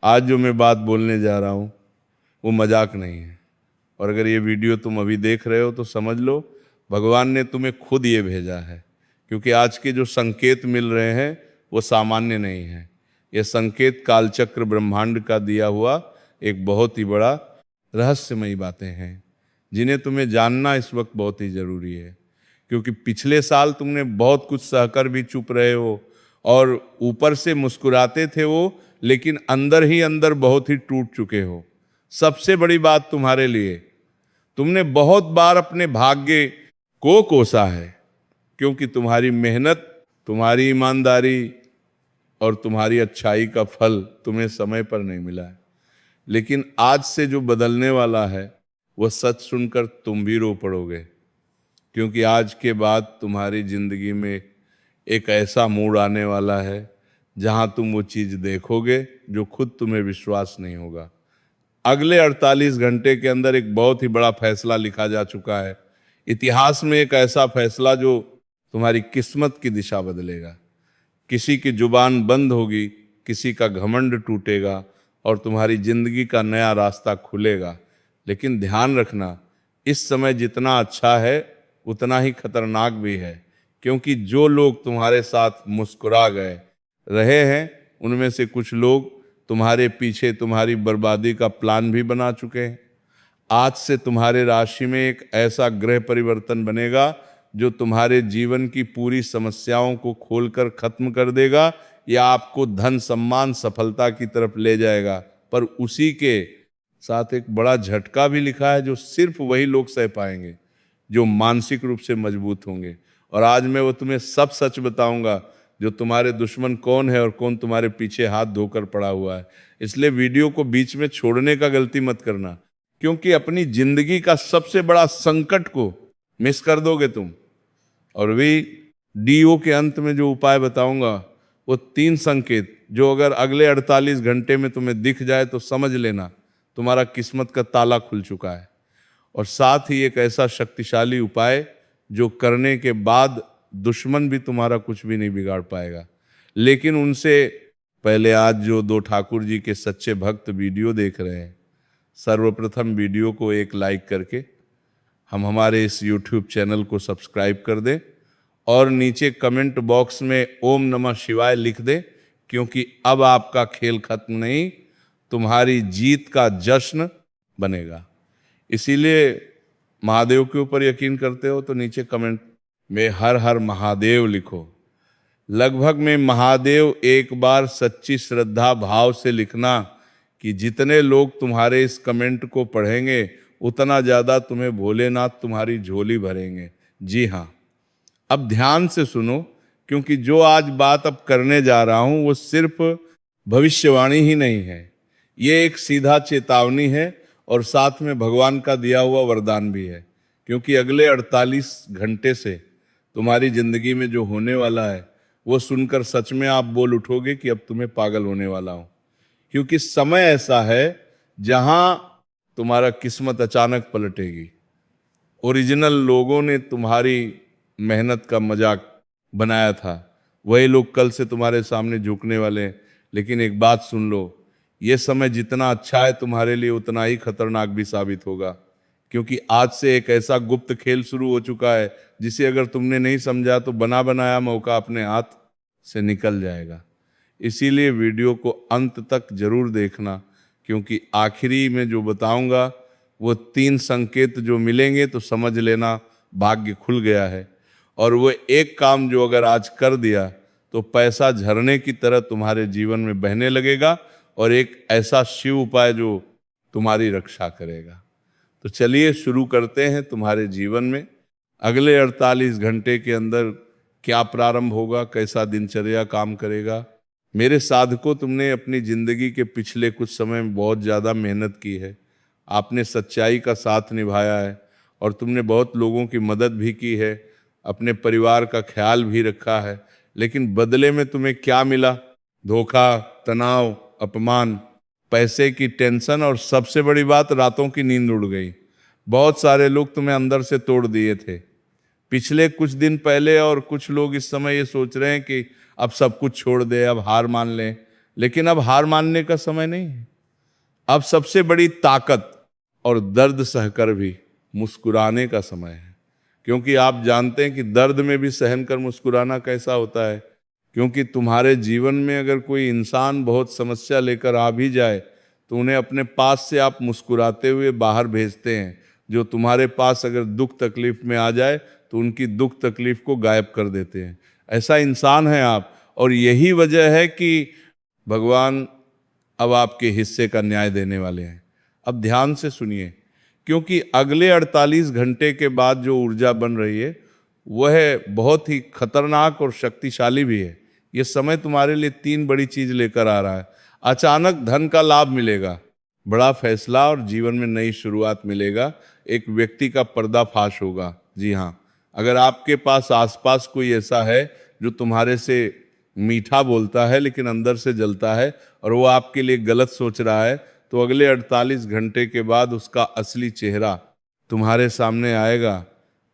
आज जो मैं बात बोलने जा रहा हूँ वो मजाक नहीं है। और अगर ये वीडियो तुम अभी देख रहे हो तो समझ लो भगवान ने तुम्हें खुद ये भेजा है, क्योंकि आज के जो संकेत मिल रहे हैं वो सामान्य नहीं है। ये संकेत कालचक्र ब्रह्मांड का दिया हुआ एक बहुत ही बड़ा रहस्यमयी बातें हैं, जिन्हें तुम्हें जानना इस वक्त बहुत ही जरूरी है। क्योंकि पिछले साल तुमने बहुत कुछ सहकर भी चुप रहे हो और ऊपर से मुस्कुराते थे वो, लेकिन अंदर ही अंदर बहुत ही टूट चुके हो। सबसे बड़ी बात तुम्हारे लिए, तुमने बहुत बार अपने भाग्य को कोसा है, क्योंकि तुम्हारी मेहनत, तुम्हारी ईमानदारी और तुम्हारी अच्छाई का फल तुम्हें समय पर नहीं मिला है। लेकिन आज से जो बदलने वाला है वह सच सुनकर तुम भी रो पड़ोगे, क्योंकि आज के बाद तुम्हारी जिंदगी में एक ऐसा मूड आने वाला है जहां तुम वो चीज देखोगे जो खुद तुम्हें विश्वास नहीं होगा। अगले 48 घंटे के अंदर एक बहुत ही बड़ा फैसला लिखा जा चुका है, इतिहास में एक ऐसा फैसला जो तुम्हारी किस्मत की दिशा बदलेगा। किसी की जुबान बंद होगी, किसी का घमंड टूटेगा और तुम्हारी जिंदगी का नया रास्ता खुलेगा। लेकिन ध्यान रखना, इस समय जितना अच्छा है उतना ही खतरनाक भी है, क्योंकि जो लोग तुम्हारे साथ मुस्कुरा गए रहे हैं उनमें से कुछ लोग तुम्हारे पीछे तुम्हारी बर्बादी का प्लान भी बना चुके हैं। आज से तुम्हारे राशि में एक ऐसा ग्रह परिवर्तन बनेगा जो तुम्हारे जीवन की पूरी समस्याओं को खोलकर खत्म कर देगा या आपको धन सम्मान सफलता की तरफ ले जाएगा। पर उसी के साथ एक बड़ा झटका भी लिखा है जो सिर्फ वही लोग सह पाएंगे जो मानसिक रूप से मजबूत होंगे। और आज मैं वो तुम्हें सब सच बताऊंगा, जो तुम्हारे दुश्मन कौन है और कौन तुम्हारे पीछे हाथ धोकर पड़ा हुआ है। इसलिए वीडियो को बीच में छोड़ने का गलती मत करना, क्योंकि अपनी जिंदगी का सबसे बड़ा संकट को मिस कर दोगे तुम। और भी डीओ के अंत में जो उपाय बताऊंगा वो 3 संकेत जो अगर अगले 48 घंटे में तुम्हें दिख जाए तो समझ लेना तुम्हारा किस्मत का ताला खुल चुका है। और साथ ही एक ऐसा शक्तिशाली उपाय जो करने के बाद दुश्मन भी तुम्हारा कुछ भी नहीं बिगाड़ पाएगा। लेकिन उनसे पहले आज जो 2 ठाकुर जी के सच्चे भक्त वीडियो देख रहे हैं, सर्वप्रथम वीडियो को एक लाइक करके हम हमारे इस YouTube चैनल को सब्सक्राइब कर दें और नीचे कमेंट बॉक्स में ओम नमः शिवाय लिख दें, क्योंकि अब आपका खेल खत्म नहीं, तुम्हारी जीत का जश्न बनेगा। इसीलिए महादेव के ऊपर यकीन करते हो तो नीचे कमेंट में हर हर महादेव लिखो। लगभग में महादेव एक बार सच्ची श्रद्धा भाव से लिखना कि जितने लोग तुम्हारे इस कमेंट को पढ़ेंगे उतना ज़्यादा तुम्हें भोलेनाथ तुम्हारी झोली भरेंगे। जी हाँ, अब ध्यान से सुनो, क्योंकि जो आज बात अब करने जा रहा हूं वो सिर्फ भविष्यवाणी ही नहीं है, ये एक सीधा चेतावनी है और साथ में भगवान का दिया हुआ वरदान भी है। क्योंकि अगले 48 घंटे से तुम्हारी जिंदगी में जो होने वाला है वो सुनकर सच में आप बोल उठोगे कि अब तुम्हें पागल होने वाला हूं। क्योंकि समय ऐसा है जहां तुम्हारा किस्मत अचानक पलटेगी। ओरिजिनल लोगों ने तुम्हारी मेहनत का मजाक बनाया था, वही लोग कल से तुम्हारे सामने झुकने वाले हैं। लेकिन एक बात सुन लो, ये समय जितना अच्छा है तुम्हारे लिए उतना ही खतरनाक भी साबित होगा, क्योंकि आज से एक ऐसा गुप्त खेल शुरू हो चुका है जिसे अगर तुमने नहीं समझा तो बना बनाया मौका अपने हाथ से निकल जाएगा। इसीलिए वीडियो को अंत तक जरूर देखना, क्योंकि आखिरी में जो बताऊंगा वो 3 संकेत जो मिलेंगे तो समझ लेना भाग्य खुल गया है। और वो एक काम जो अगर आज कर दिया तो पैसा झरने की तरह तुम्हारे जीवन में बहने लगेगा और एक ऐसा शिव उपाय जो तुम्हारी रक्षा करेगा। तो चलिए शुरू करते हैं तुम्हारे जीवन में अगले 48 घंटे के अंदर क्या प्रारंभ होगा, कैसा दिनचर्या काम करेगा। मेरे साधकों, तुमने अपनी जिंदगी के पिछले कुछ समय में बहुत ज़्यादा मेहनत की है, आपने सच्चाई का साथ निभाया है और तुमने बहुत लोगों की मदद भी की है, अपने परिवार का ख्याल भी रखा है। लेकिन बदले में तुम्हें क्या मिला? धोखा, तनाव, अपमान, पैसे की टेंशन और सबसे बड़ी बात, रातों की नींद उड़ गई। बहुत सारे लोग तुम्हें अंदर से तोड़ दिए थे पिछले कुछ दिन पहले, और कुछ लोग इस समय ये सोच रहे हैं कि अब सब कुछ छोड़ दे, अब हार मान लें। लेकिन अब हार मानने का समय नहीं है। अब सबसे बड़ी ताकत और दर्द सहकर भी मुस्कुराने का समय है, क्योंकि आप जानते हैं कि दर्द में भी सहन कर मुस्कुराना कैसा होता है। क्योंकि तुम्हारे जीवन में अगर कोई इंसान बहुत समस्या लेकर आ भी जाए तो उन्हें अपने पास से आप मुस्कुराते हुए बाहर भेजते हैं। जो तुम्हारे पास अगर दुख तकलीफ में आ जाए तो उनकी दुख तकलीफ को गायब कर देते हैं। ऐसा इंसान है आप, और यही वजह है कि भगवान अब आपके हिस्से का न्याय देने वाले हैं। अब ध्यान से सुनिए, क्योंकि अगले 48 घंटे के बाद जो ऊर्जा बन रही है वह बहुत ही खतरनाक और शक्तिशाली भी है। यह समय तुम्हारे लिए 3 बड़ी चीज लेकर आ रहा है। अचानक धन का लाभ मिलेगा, बड़ा फैसला और जीवन में नई शुरुआत मिलेगा। एक व्यक्ति का पर्दाफाश होगा। जी हाँ, अगर आपके पास आसपास कोई ऐसा है जो तुम्हारे से मीठा बोलता है लेकिन अंदर से जलता है और वो आपके लिए गलत सोच रहा है, तो अगले 48 घंटे के बाद उसका असली चेहरा तुम्हारे सामने आएगा।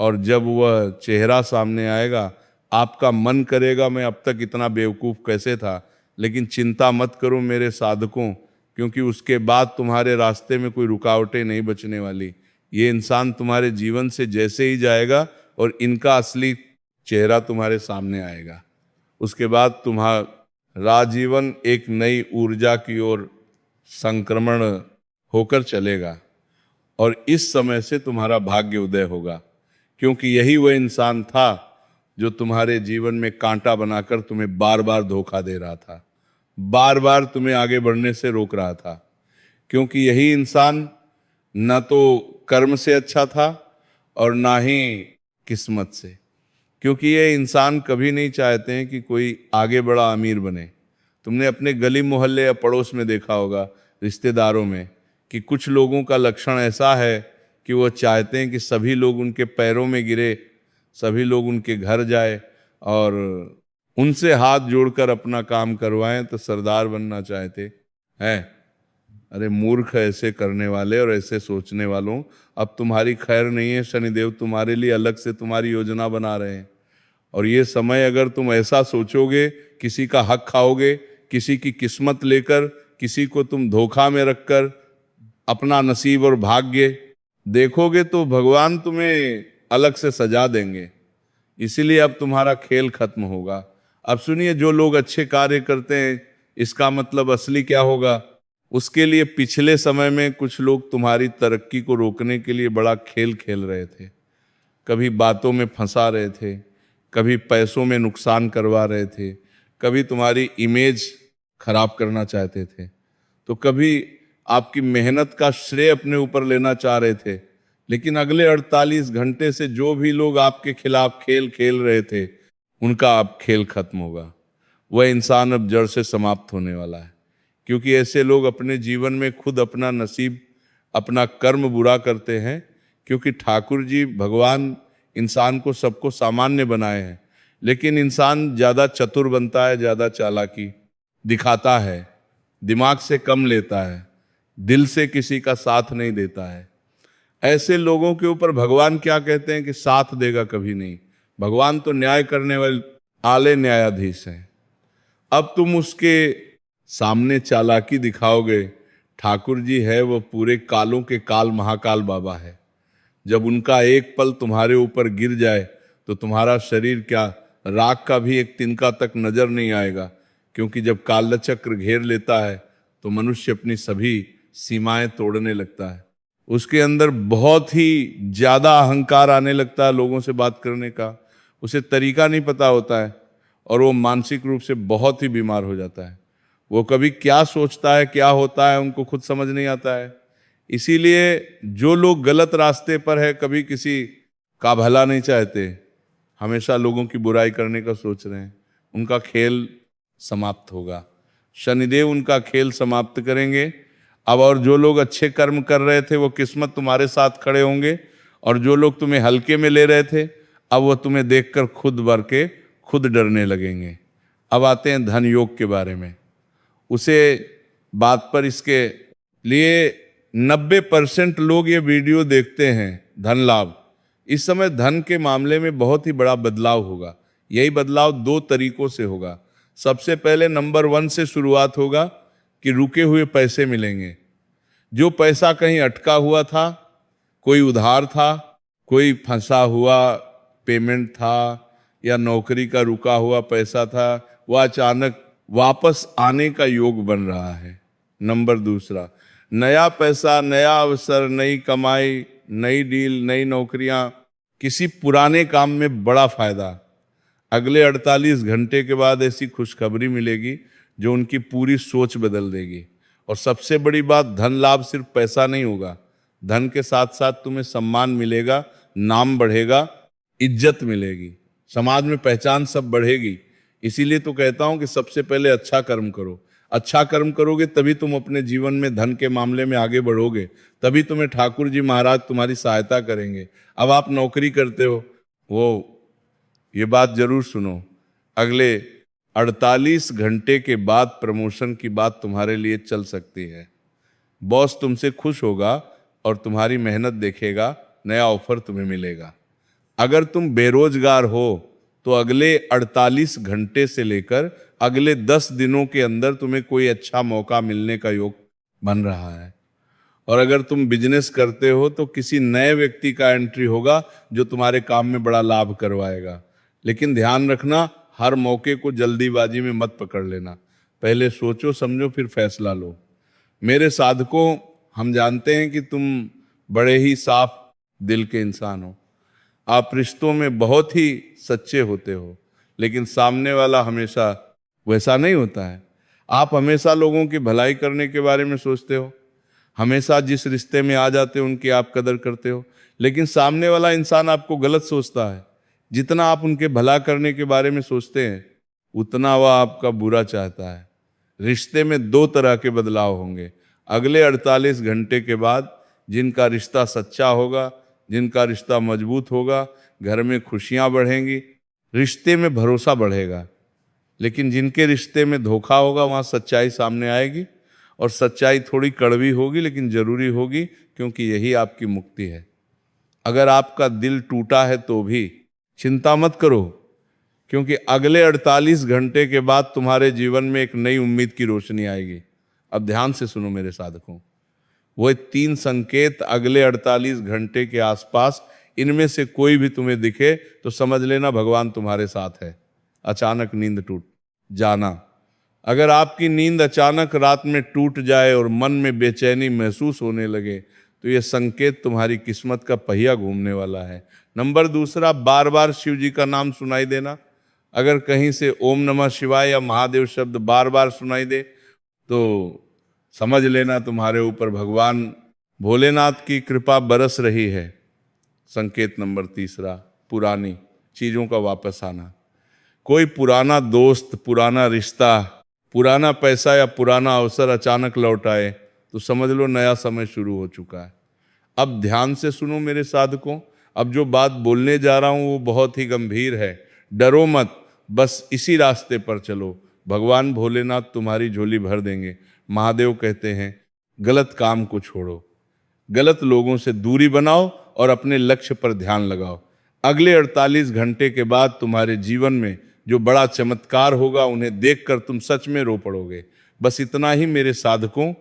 और जब वह चेहरा सामने आएगा, आपका मन करेगा मैं अब तक इतना बेवकूफ़ कैसे था। लेकिन चिंता मत करो मेरे साधकों, क्योंकि उसके बाद तुम्हारे रास्ते में कोई रुकावटें नहीं बचने वाली। ये इंसान तुम्हारे जीवन से जैसे ही जाएगा और इनका असली चेहरा तुम्हारे सामने आएगा, उसके बाद तुम्हारा जीवन एक नई ऊर्जा की ओर संक्रमण होकर चलेगा और इस समय से तुम्हारा भाग्य उदय होगा। क्योंकि यही वह इंसान था जो तुम्हारे जीवन में कांटा बनाकर तुम्हें बार बार धोखा दे रहा था, बार बार तुम्हें आगे बढ़ने से रोक रहा था। क्योंकि यही इंसान न तो कर्म से अच्छा था और ना ही किस्मत से। क्योंकि ये इंसान कभी नहीं चाहते हैं कि कोई आगे बड़ा अमीर बने। तुमने अपने गली मोहल्ले या पड़ोस में देखा होगा, रिश्तेदारों में, कि कुछ लोगों का लक्षण ऐसा है कि वो चाहते हैं कि सभी लोग उनके पैरों में गिरे, सभी लोग उनके घर जाए और उनसे हाथ जोड़कर अपना काम करवाएं, तो सरदार बनना चाहते हैं। अरे मूर्ख ऐसे करने वाले और ऐसे सोचने वालों, अब तुम्हारी खैर नहीं है। शनिदेव तुम्हारे लिए अलग से तुम्हारी योजना बना रहे हैं। और ये समय अगर तुम ऐसा सोचोगे, किसी का हक खाओगे, किसी की किस्मत लेकर, किसी को तुम धोखा में रखकर अपना नसीब और भाग्य देखोगे, तो भगवान तुम्हें अलग से सजा देंगे। इसीलिए अब तुम्हारा खेल खत्म होगा। अब सुनिए, जो लोग अच्छे कार्य करते हैं, इसका मतलब असली क्या होगा? उसके लिए पिछले समय में कुछ लोग तुम्हारी तरक्की को रोकने के लिए बड़ा खेल खेल रहे थे। कभी बातों में फंसा रहे थे, कभी पैसों में नुकसान करवा रहे थे, कभी तुम्हारी इमेज खराब करना चाहते थे, तो कभी आपकी मेहनत का श्रेय अपने ऊपर लेना चाह रहे थे। लेकिन अगले 48 घंटे से जो भी लोग आपके खिलाफ खेल खेल रहे थे, उनका अब खेल खत्म होगा। वह इंसान अब जड़ से समाप्त होने वाला है। क्योंकि ऐसे लोग अपने जीवन में खुद अपना नसीब, अपना कर्म बुरा करते हैं। क्योंकि ठाकुर जी भगवान इंसान को सबको सामान्य बनाए हैं, लेकिन इंसान ज़्यादा चतुर बनता है, ज़्यादा चालाकी दिखाता है, दिमाग से कम लेता है, दिल से किसी का साथ नहीं देता है। ऐसे लोगों के ऊपर भगवान क्या कहते हैं कि साथ देगा कभी नहीं। भगवान तो न्याय करने वाले आले न्यायाधीश हैं। अब तुम उसके सामने चालाकी दिखाओगे। ठाकुर जी है वो पूरे कालों के काल महाकाल बाबा है। जब उनका एक पल तुम्हारे ऊपर गिर जाए तो तुम्हारा शरीर क्या, राख का भी एक तिनका तक नजर नहीं आएगा। क्योंकि जब कालचक्र घेर लेता है तो मनुष्य अपनी सभी सीमाएं तोड़ने लगता है। उसके अंदर बहुत ही ज्यादा अहंकार आने लगता है, लोगों से बात करने का उसे तरीका नहीं पता होता है और वो मानसिक रूप से बहुत ही बीमार हो जाता है। वो कभी क्या सोचता है, क्या होता है, उनको खुद समझ नहीं आता है। इसीलिए जो लोग गलत रास्ते पर है, कभी किसी का भला नहीं चाहते, हमेशा लोगों की बुराई करने का सोच रहे हैं, उनका खेल समाप्त होगा। शनिदेव उनका खेल समाप्त करेंगे। अब और जो लोग अच्छे कर्म कर रहे थे वो किस्मत तुम्हारे साथ खड़े होंगे, और जो लोग तुम्हें हल्के में ले रहे थे अब वो तुम्हें देखकर खुद बर के खुद डरने लगेंगे। अब आते हैं धन योग के बारे में। उसे बात पर इसके लिए 90% लोग ये वीडियो देखते हैं धन लाभ। इस समय धन के मामले में बहुत ही बड़ा बदलाव होगा। यही बदलाव 2 तरीकों से होगा। सबसे पहले नंबर 1 से शुरुआत होगा कि रुके हुए पैसे मिलेंगे। जो पैसा कहीं अटका हुआ था, कोई उधार था, कोई फंसा हुआ पेमेंट था, या नौकरी का रुका हुआ पैसा था, वह अचानक वापस आने का योग बन रहा है। नंबर 2, नया पैसा, नया अवसर, नई कमाई, नई डील, नई नौकरियां, किसी पुराने काम में बड़ा फायदा। अगले 48 घंटे के बाद ऐसी खुशखबरी मिलेगी जो उनकी पूरी सोच बदल देगी। और सबसे बड़ी बात, धन लाभ सिर्फ पैसा नहीं होगा, धन के साथ साथ तुम्हें सम्मान मिलेगा, नाम बढ़ेगा, इज्जत मिलेगी, समाज में पहचान सब बढ़ेगी। इसीलिए तो कहता हूं कि सबसे पहले अच्छा कर्म करो। अच्छा कर्म करोगे तभी तुम अपने जीवन में धन के मामले में आगे बढ़ोगे, तभी तुम्हें ठाकुर जी महाराज तुम्हारी सहायता करेंगे। अब आप नौकरी करते हो, वो ये बात जरूर सुनो, अगले 48 घंटे के बाद प्रमोशन की बात तुम्हारे लिए चल सकती है। बॉस तुमसे खुश होगा और तुम्हारी मेहनत देखेगा, नया ऑफर तुम्हें मिलेगा। अगर तुम बेरोजगार हो तो अगले 48 घंटे से लेकर अगले 10 दिनों के अंदर तुम्हें कोई अच्छा मौका मिलने का योग बन रहा है। और अगर तुम बिजनेस करते हो तो किसी नए व्यक्ति का एंट्री होगा जो तुम्हारे काम में बड़ा लाभ करवाएगा। लेकिन ध्यान रखना, हर मौके को जल्दीबाजी में मत पकड़ लेना, पहले सोचो समझो फिर फैसला लो। मेरे साधकों, हम जानते हैं कि तुम बड़े ही साफ दिल के इंसान हो, आप रिश्तों में बहुत ही सच्चे होते हो, लेकिन सामने वाला हमेशा वैसा नहीं होता है। आप हमेशा लोगों की भलाई करने के बारे में सोचते हो, हमेशा जिस रिश्ते में आ जाते हो उनकी आप कदर करते हो, लेकिन सामने वाला इंसान आपको गलत सोचता है। जितना आप उनके भला करने के बारे में सोचते हैं उतना वह आपका बुरा चाहता है। रिश्ते में 2 तरह के बदलाव होंगे अगले 48 घंटे के बाद। जिनका रिश्ता सच्चा होगा, जिनका रिश्ता मजबूत होगा, घर में खुशियां बढ़ेंगी, रिश्ते में भरोसा बढ़ेगा। लेकिन जिनके रिश्ते में धोखा होगा वहाँ सच्चाई सामने आएगी, और सच्चाई थोड़ी कड़वी होगी लेकिन जरूरी होगी, क्योंकि यही आपकी मुक्ति है। अगर आपका दिल टूटा है तो भी चिंता मत करो, क्योंकि अगले 48 घंटे के बाद तुम्हारे जीवन में एक नई उम्मीद की रोशनी आएगी। अब ध्यान से सुनो मेरे साधकों, वो 3 संकेत अगले 48 घंटे के आसपास, इनमें से कोई भी तुम्हें दिखे तो समझ लेना भगवान तुम्हारे साथ है। अचानक नींद टूट जाना, अगर आपकी नींद अचानक रात में टूट जाए और मन में बेचैनी महसूस होने लगे तो यह संकेत तुम्हारी किस्मत का पहिया घूमने वाला है। नंबर 2, बार बार शिव जी का नाम सुनाई देना। अगर कहीं से ओम नमः शिवाय या महादेव शब्द बार बार सुनाई दे तो समझ लेना तुम्हारे ऊपर भगवान भोलेनाथ की कृपा बरस रही है। संकेत नंबर 3, पुरानी चीजों का वापस आना। कोई पुराना दोस्त, पुराना रिश्ता, पुराना पैसा या पुराना अवसर अचानक लौट आए तो समझ लो नया समय शुरू हो चुका है। अब ध्यान से सुनो मेरे साधकों, अब जो बात बोलने जा रहा हूं वो बहुत ही गंभीर है। डरो मत, बस इसी रास्ते पर चलो, भगवान भोलेनाथ तुम्हारी झोली भर देंगे। महादेव कहते हैं गलत काम को छोड़ो, गलत लोगों से दूरी बनाओ और अपने लक्ष्य पर ध्यान लगाओ। अगले 48 घंटे के बाद तुम्हारे जीवन में जो बड़ा चमत्कार होगा उन्हें देखकर तुम सच में रो पड़ोगे। बस इतना ही मेरे साधकों।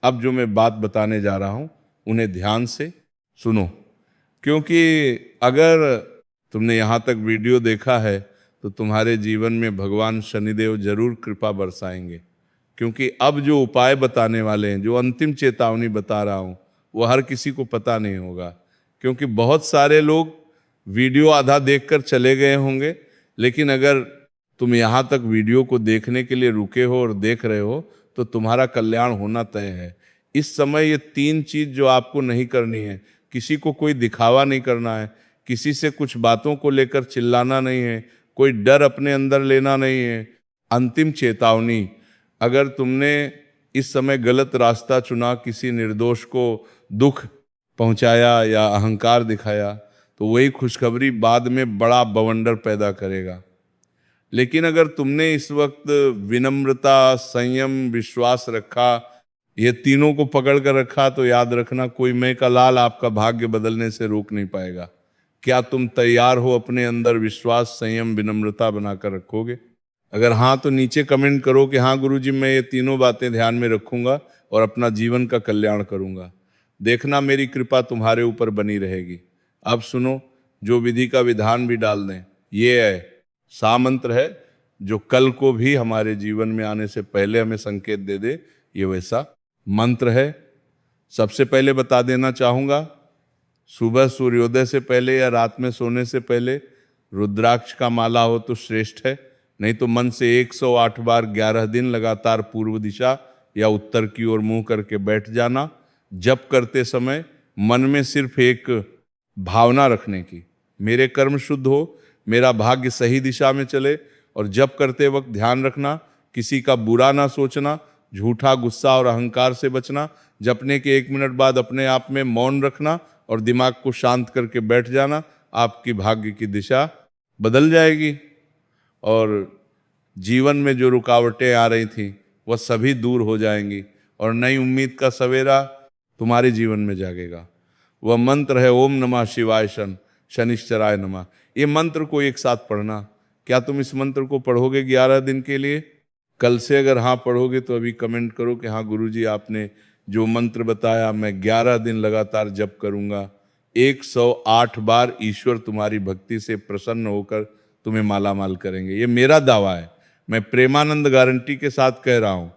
अब जो मैं बात बताने जा रहा हूं उन्हें ध्यान से सुनो, क्योंकि अगर तुमने यहाँ तक वीडियो देखा है तो तुम्हारे जीवन में भगवान शनिदेव जरूर कृपा बरसाएंगे। क्योंकि अब जो उपाय बताने वाले हैं, जो अंतिम चेतावनी बता रहा हूँ, वो हर किसी को पता नहीं होगा, क्योंकि बहुत सारे लोग वीडियो आधा देखकर चले गए होंगे। लेकिन अगर तुम यहाँ तक वीडियो को देखने के लिए रुके हो और देख रहे हो तो तुम्हारा कल्याण होना तय है। इस समय ये 3 चीज जो आपको नहीं करनी है, किसी को कोई दिखावा नहीं करना है, किसी से कुछ बातों को लेकर चिल्लाना नहीं है, कोई डर अपने अंदर लेना नहीं है। अंतिम चेतावनी, अगर तुमने इस समय गलत रास्ता चुना, किसी निर्दोष को दुख पहुंचाया या अहंकार दिखाया, तो वही खुशखबरी बाद में बड़ा बवंडर पैदा करेगा। लेकिन अगर तुमने इस वक्त विनम्रता, संयम, विश्वास रखा, ये तीनों को पकड़ कर रखा, तो याद रखना कोई मैं का लाल आपका भाग्य बदलने से रोक नहीं पाएगा। क्या तुम तैयार हो अपने अंदर विश्वास, संयम, विनम्रता बनाकर रखोगे? अगर हाँ तो नीचे कमेंट करो कि हाँ गुरुजी मैं ये तीनों बातें ध्यान में रखूंगा और अपना जीवन का कल्याण करूंगा। देखना मेरी कृपा तुम्हारे ऊपर बनी रहेगी। अब सुनो, जो विधि का विधान भी डाल दें, ये है सा मंत्र है जो कल को भी हमारे जीवन में आने से पहले हमें संकेत दे दे, ये वैसा मंत्र है। सबसे पहले बता देना चाहूंगा, सुबह सूर्योदय से पहले या रात में सोने से पहले रुद्राक्ष का माला हो तो श्रेष्ठ है, नहीं तो मन से 108 बार 11 दिन लगातार पूर्व दिशा या उत्तर की ओर मुंह करके बैठ जाना। जप करते समय मन में सिर्फ एक भावना रखने की, मेरे कर्म शुद्ध हो, मेरा भाग्य सही दिशा में चले। और जप करते वक्त ध्यान रखना, किसी का बुरा ना सोचना, झूठा गुस्सा और अहंकार से बचना। जपने के 1 मिनट बाद अपने आप में मौन रखना और दिमाग को शांत करके बैठ जाना। आपकी भाग्य की दिशा बदल जाएगी और जीवन में जो रुकावटें आ रही थी वह सभी दूर हो जाएंगी और नई उम्मीद का सवेरा तुम्हारे जीवन में जागेगा। वह मंत्र है ओम नमः शिवाय शनिश्चराय नमः। ये मंत्र को एक साथ पढ़ना। क्या तुम इस मंत्र को पढ़ोगे 11 दिन के लिए? कल से अगर हाँ पढ़ोगे तो अभी कमेंट करो कि हाँ गुरुजी आपने जो मंत्र बताया मैं 11 दिन लगातार जप करूंगा। 108 बार ईश्वर तुम्हारी भक्ति से प्रसन्न होकर तुम्हें मालामाल करेंगे। ये मेरा दावा है, मैं प्रेमानंद गारंटी के साथ कह रहा हूं।